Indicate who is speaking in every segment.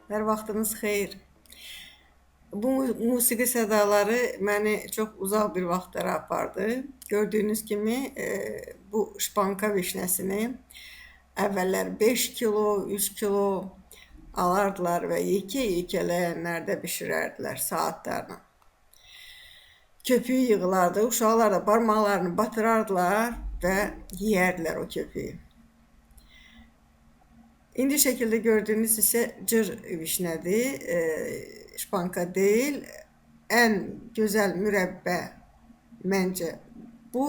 Speaker 1: Hər vaxtınız xeyir. Bu musiqi sədaları məni çox uzaq bir vaxtlara apardı. Gördüyünüz kimi bu şpanka vişnəsini əvvəllər 5 kilo, 3 kilo alardılar və yekə-yekə ləyənlərdə bişirərdilər saatlarla. Köpüyü yığılardı, uşaqlar da barmaqlarını batırardılar və yeyərdilər o köpüyü. İndi şəkildə gördüyünüz isə cır vişnədir, şpanka deyil. Ən gözəl mürəbbə məncə bu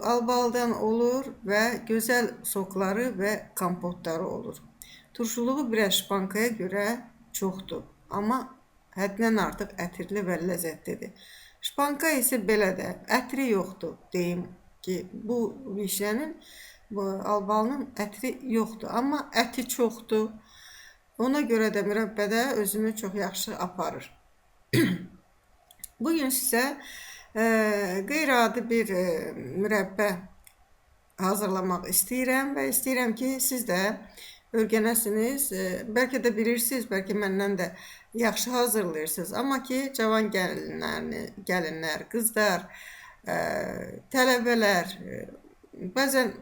Speaker 1: albalıdan olur və gözəl sokları və kompotları olur. Turşuluğu biraz şpankaya görə çoxdur, amma həddən artıq ətirli və ləzzətlidir. Şpanka isə belə də ətri yoxdur, deyim ki, bu vişnənin albalının ətri yoxdur, amma əti çoxdur. Ona görə də mürəbbədə özünü çox yaxşı aparır. Bugün sizə qeyri-adi bir mürəbbə hazırlamaq istəyirəm və istəyirəm ki, siz də öyrənəsiniz. Bəlkə də bilirsiniz, bəlkə məndən də yaxşı hazırlayırsınız. Amma ki, cavan gəlinlər, qızlar, tələbələr bəzən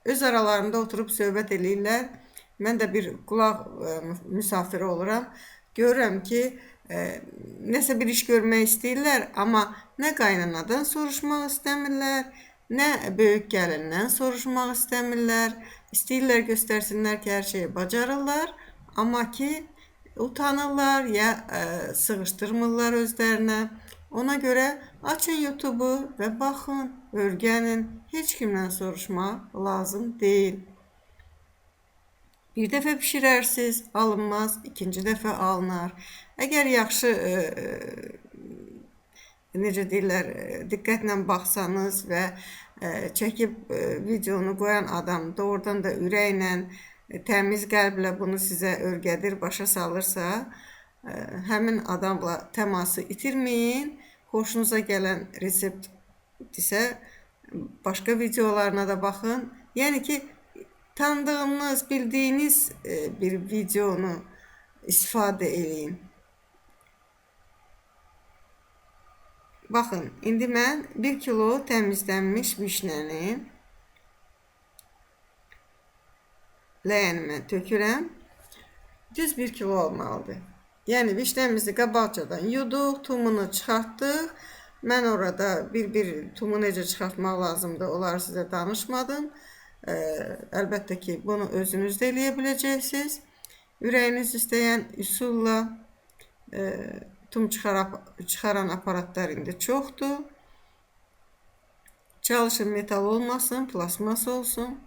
Speaker 1: öz aralarında oturub söhbət eləyirlər. Mən də bir qulaq müsafiri oluram. Görürəm ki, nəsə bir iş görmək istəyirlər, amma nə qaynanadan soruşmaq istəmirlər, nə böyük gəlindən soruşmaq istəmirlər. İstəyirlər göstərsinlər ki, hər şeyi bacarırlar, amma ki, utanırlar ya sığışdırmırlar özlərinə. Ona görə açın YouTube-u və baxın, öyrənin. Heç kimdən soruşmaq lazım deyil. Bir dəfə bişirərsiniz, alınmaz, ikinci dəfə alınar. Əgər yaxşı, necə deyirlər, diqqətlə baxsanız və çəkib videonu qoyan adam doğrudan da ürəklə, təmiz qəlblə bunu sizə öyrədir, başa salırsa, həmin adamla təması itirməyin. Xoşunuza gələn resept isə başqa videolarına da baxın. Yəni ki, tanıdığınız, bildiyiniz bir videonu istifadə eləyin. Baxın, indi mən 1 kilo təmizlənmiş vişnəni ləyənimə tökürəm. Düz 1 kilo olmalıdır. Yəni vişnəmizi qabaqcadan yuduq, tumunu çıxartdıq. Mən orada bir tumu necə çıxartmaq lazımdır, onları sizə danışmadım. Əlbəttə ki, bunu özünüz də eləyə biləcəksiniz. Ürəyiniz istəyən üsulla tum çıxaran aparatlar indi çoxdur. Çalışın metal olmasın, plasmas olsun.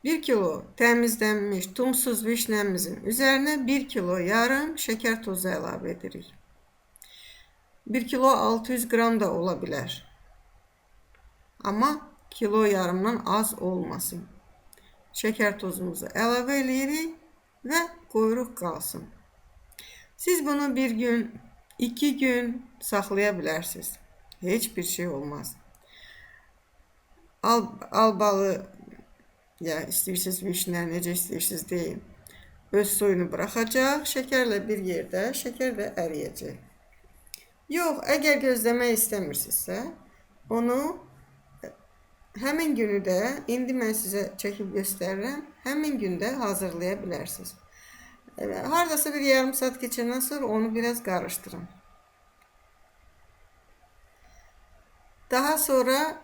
Speaker 1: 1 kilo təmizlənmiş tumsuz vişnəmizin üzərinə 1 kilo yarım şəkər tozu əlavə edirik. 1 kilo 600 qram da ola bilər. Amma kilo yarımdan az olmasın. Şəkər tozumuzu əlavə edirik və qoyuruq qalsın. Siz bunu 1 gün, 2 gün saxlaya bilərsiniz. Heç bir şey olmaz. Albalı ya istəyirsiniz vişnə, necə istəyirsiniz deyin. Öz suyunu buraxacaq, şəkərlə bir yerdə, şəkər də əriyəcək. Yox, əgər gözləmək istəmirsinizsə, onu həmin günü də, indi mən sizə çəkib göstərirəm, həmin gündə hazırlaya bilərsiniz. Haradasa bir yarım saat keçəndən sonra onu biraz qarışdırın. Daha sonra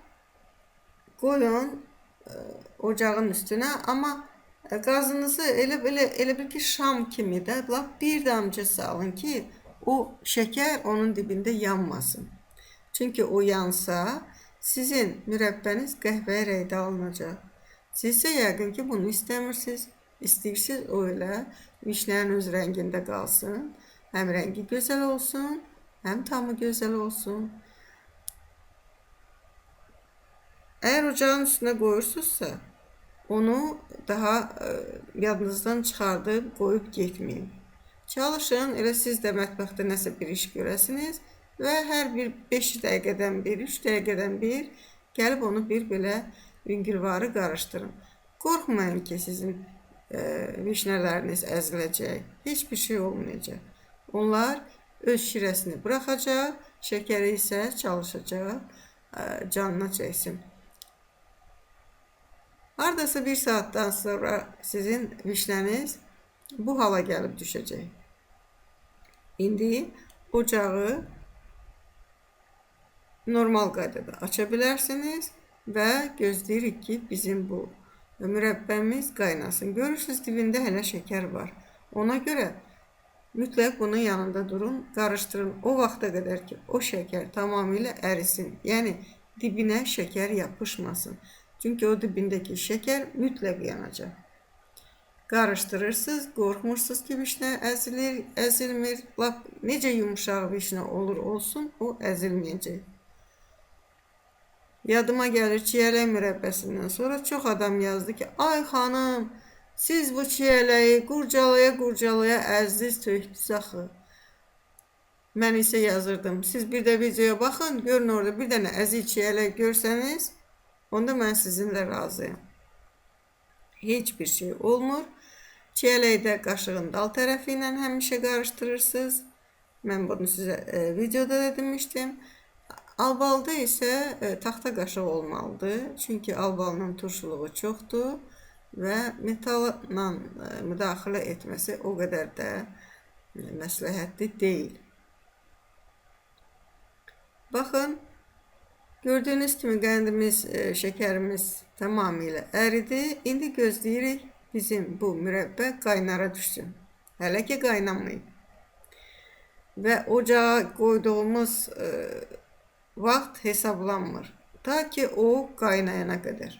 Speaker 1: qoyun ocağın üstünə, amma qazınızı elə bil ki, şam kimi də lap bir damcı salın ki, o şəkər onun dibində yanmasın. Çünki o yansa, sizin mürəbbəniz qəhvəyi rəngdə alınacaq. Siz isə yəqin ki, bunu istəmirsiniz. İstəyirsiniz o elə vişnənin öz rəngində qalsın. Həm rəngi gözəl olsun, həm tamı gözəl olsun. Əgər ocağın üstünə qoyursunuzsa, onu daha yadınızdan çıxardıb qoyub getməyin. Çalışın, elə siz də mətbəxdə nəsə bir iş görəsiniz və hər bir 5 dəqiqədən bir, 3 dəqiqədən bir gəlib onu bir belə üngülvarı qarışdırın. Qorxmayın ki, sizin vişnələriniz əziləcək. Heç bir şey olmayacaq. Onlar öz şirəsini buraxacaq, şəkəri isə çalışacaq canına çəksin. Hardasa 1 saatdan sonra sizin vişnəniz bu hala gəlib düşəcək. İndi ocağı normal qaydada aça bilərsiniz və gözləyirik ki, bizim bu mürəbbəmiz qaynasın. Görürsünüz, dibində hələ şəkər var. Ona görə mütləq bunun yanında durun, qarışdırın o vaxta qədər ki, o şəkər tamamilə ərisin. Yəni, dibinə şəkər yapışmasın. Çünki o dibindəki şəkər mütləq yanacaq. Qarışdırırsınız, qorxmursunuz ki, vişnə əzilir, əzilmir. Lap necə yumuşaq vişnə olur olsun, o əzilməyəcək. Yadıma gəlir, çiyələk mürəbbəsindən sonra çox adam yazdı ki, ay xanım, siz bu çiyələyi qurcalaya əzdiniz, tökdünüz axı. Mən isə yazırdım, siz bir də videoya baxın, görün orada bir dənə əzik çiyələk görsəniz, onda mən sizinlə razıyam. Heç bir şey olmur. Çiyələkdə qaşığın dal tərəfi ilə həmişə qarışdırırsınız. Mən bunu sizə videoda da demişdim. Albalıda isə taxta qaşıq olmalıdır. Çünki albalının turşuluğu çoxdur və metalla müdaxilə etməsi o qədər də məsləhətli deyil. Baxın, gördüyünüz kimi qəndimiz, şəkərimiz tamamilə əridi. İndi gözləyirik bizim bu mürəbbə qaynara düşsün. Hələ ki qaynamayıb. Və ocağa qoyduğumuz vaxt hesablanmır. Ta ki o qaynayana qədər.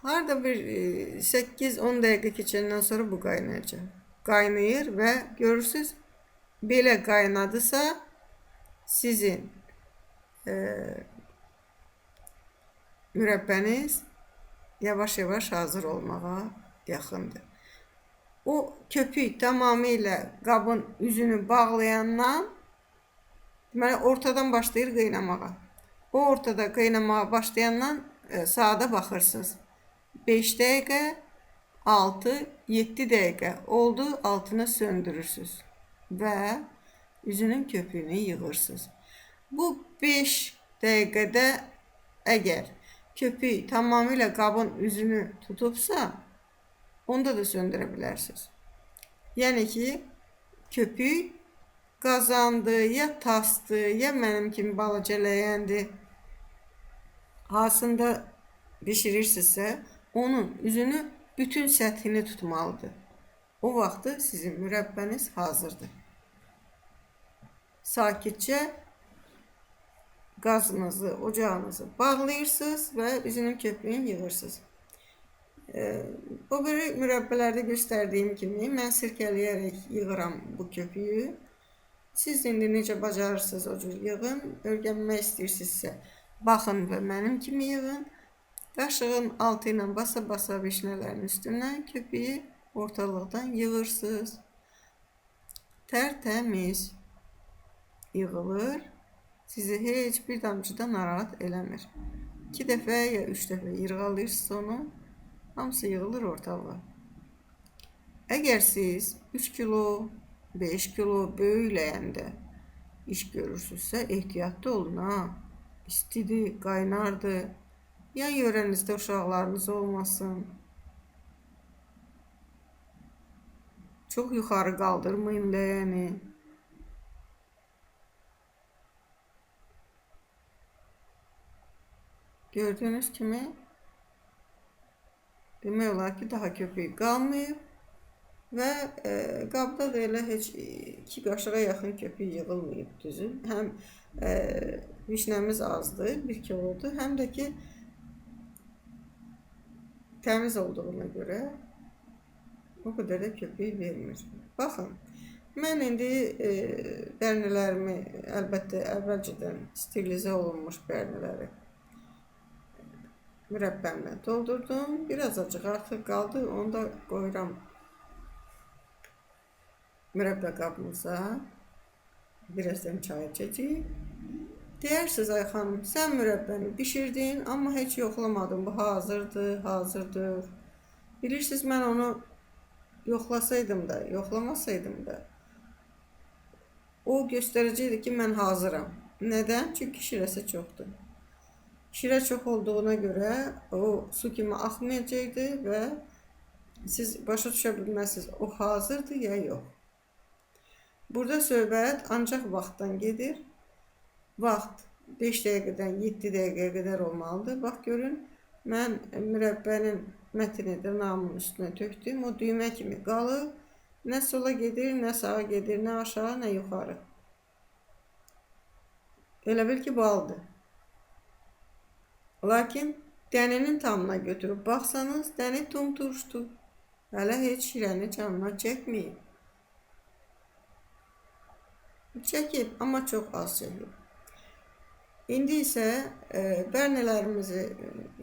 Speaker 1: Harda bir 8-10 dəqiqə keçəndən sonra bu qaynayacaq. Qaynayır və görürsünüz, belə qaynadısa sizin mürəbbəniz yavaş-yavaş hazır olmağa yaxındır. O köpük tamamilə qabın üzünü bağlayandan deməli ortadan başlayır qaynamağa. O ortada qaynamağa başlayandan saata baxırsınız. 5 dəqiqə, 6, 7 dəqiqə oldu, altını söndürürsünüz və üzünün köpüğünü yığırsınız. Bu 5 dəqiqədə əgər köpük tamamilə qabın üzünü tutubsa, onda da söndürə bilərsiniz. Yəni ki, köpük qazandı, ya tasdı, ya mənim kimi balaca ləyəndir. Hansında bişirirsinizsə, onun üzünü bütün səthini tutmalıdır. O vaxtı sizin mürəbbəniz hazırdır. Sakitcə qazınızı, ocağınızı bağlayırsınız və üzünün köpüğünü yığırsınız. O biri mürəbbələrdə göstərdiyim kimi mən sirkələyərək yığıram bu köpüyü. Siz indi necə bacarırsınız o cür yığın. Öyrənmək istəyirsinizsə baxın və mənim kimi yığın. Qaşığın altı ilə basa-basa vişnələrin üstündən köpüyü ortalıqdan yığırsınız. Tərtəmiz yığılır. Sizi heç bir damcıda narahat eləmir. 2 dəfə ya 3 dəfə yırğalayırsınız onu. Hamısı yığılır ortalığa. Əgər siz 3 kilo, 5 kilo böyük ləyəndə iş görürsünüzsə, ehtiyatlı olun ha. İstidir, qaynardı. Yan yörənizdə uşaqlarınız olmasın. Çox yuxarı qaldırmayın ləyəni. Gördüyünüz kimi demək olar ki, daha köpük qalmayıb və qabda da elə heç 2 qaşığa yaxın köpük yığılmayıb düzün. Həm vişnəmiz azdır, 1 kilodur, həm də ki təmiz olduğuna görə o qədər də köpük vermir. Baxın, mən indi bərnilərimi əlbəttə əvvəlcədən sterilizə olunmuş bərniləri mürəbbəmlə doldurdum. Biraz acıq artıq qaldı. Onu da qoyuram mürəbbə qabımıza. Birazdan çay içəcəyik. Deyirsiniz ay xanım, sən mürəbbəni bişirdin, amma heç yoxlamadın. Bu hazırdır, hazırdır. Bilirsiniz, mən onu yoxlasaydım da, yoxlamasaydım da o göstərəcəkdi ki, mən hazıram. Nədən? Çünki şirəsi çoxdur. Şirə çox olduğuna görə o su kimi axmayacaqdı və siz başa düşə bilməzsiniz, o hazırdır ya yox. Burada söhbət ancaq vaxtdan gedir. Vaxt 5 dəqiqədən 7 dəqiqəyə qədər olmalıdır. Bax görün, mən mürəbbənin mətini dırnağımın üstünə tökdüm. O düymə kimi qalıb. Nə sola gedir, nə sağa gedir, nə aşağı, nə yuxarı. Elə bil ki, baldır. Lakin dəninin tamına götürüb baxsanız, dəni tumturuşdur. Hələ heç şirəni canına çəkməyib. Çəkib, amma çox az çəkib. İndi isə bərnələrimizi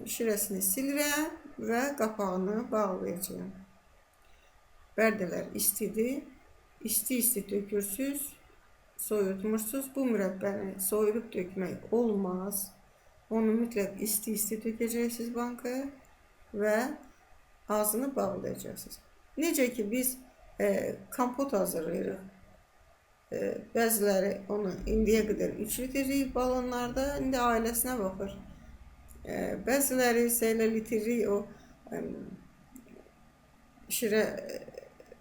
Speaker 1: şirəsini silirəm və qapağını bağlayacağım. Bərdələr istidir. İsti tökürsüz, soyutmursunuz. Bu mürəbbəni soyurup dökmək olmaz. Onu mütləq isti tökəcəksiniz bankaya və ağzını bağlayacaqsınız. Necə ki biz kompot hazırlayırıq. Bəziləri onu indiyə qədər 3 litrlik balonlarda, indi ailəsinə baxır. Bəziləri isə elə litrlik o şirə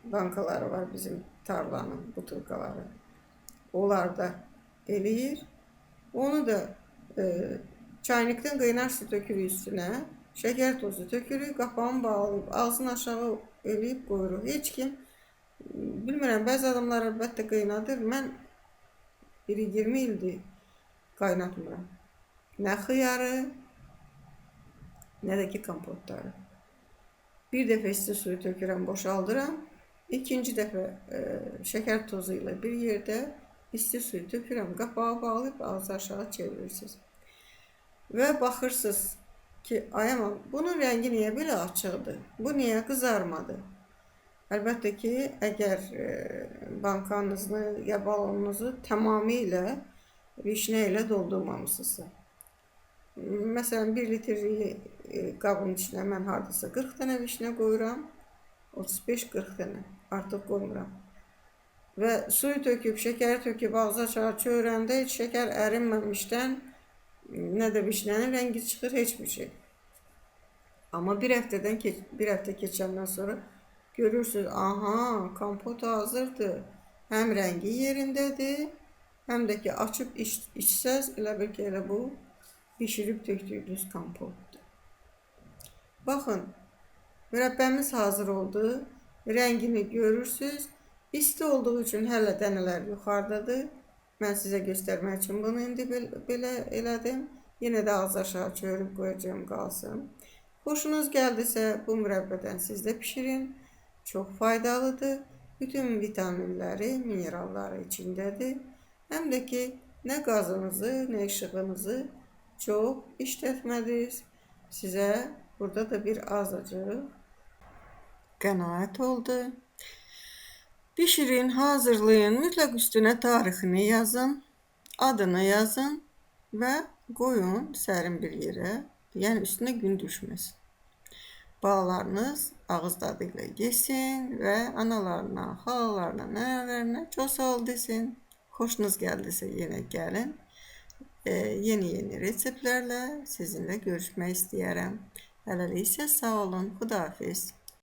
Speaker 1: bankaları var bizim tarlanın butulkaları. Onlarda eləyir. Onu da çaynikdən qaynar su tökürük üstünə, şəkər tozu tökürük, qapağını bağlayıb, ağzını aşağı eləyib qoyuruq. Heç kim bilmirəm, bəzi adamlar əlbəttə qaynadır. Mən 20 ildir qaynatmıram. Nə xiyarı, nə də ki kompotları. Bir dəfə isti suyu tökürəm, boşaldıram. İkinci dəfə şəkər tozu ilə bir yerdə isti suyu tökürəm, qapağı bağlayıb ağzı aşağı çevirirsiniz. Və baxırsınız ki, ay aman, bunun rəngi niyə belə açıqdır? Bu niyə qızarmadı? Əlbəttə ki, əgər bankanızı ya balonunuzu tamamilə vişnə ilə doldurmamışsınızsa. Məsələn, 1 litrlik qabın içinə mən hardasa 40 dənə vişnə qoyuram, 35-40 dənə, artıq qoymuram. Və suyu töküb, şəkəri töküb, ağzı aşağı çörəndə heç şəkər ərinməmişdən nə də vişnənin rəngi çıxır, heç bir şey. Amma bir həftə keçəndən sonra görürsünüz, aha, kompot hazırdır. Həm rəngi yerindədir, həm də ki, açıb içsəz, elə bil ki, elə bu bişirib tökdüyünüz kompotdur. Baxın, mürəbbəmiz hazır oldu. Rəngini görürsünüz. İsti olduğu üçün hələ dənələr yuxarıdadır. Mən sizə göstərmək üçün bunu indi belə elədim. Yenə də ağız aşağı çörüb qoyacağım qalsın. Xoşunuz gəldisə bu mürəbbədən siz də pişirin. Çox faydalıdır. Bütün vitaminləri, mineralları içindədir. Həm də ki, nə qazınızı, nə işığınızı çox işlətmədiniz. Sizə burada da bir azacıq qənaət oldu. Pişirin, hazırlayın. Mütləq üstünə tarixini yazın, adını yazın və qoyun sərin bir yerə. Yəni üstünə gün düşməsin. Balalarınız ağız dadı ilə yesin və analarına, xalalarına, nənələrinə çox sağ ol desin. Xoşunuz gəldisə yenə gəlin. Yeni reseptlərlə sizinlə görüşmək istəyərəm. Hələlik isə sağ olun. Xudahafiz.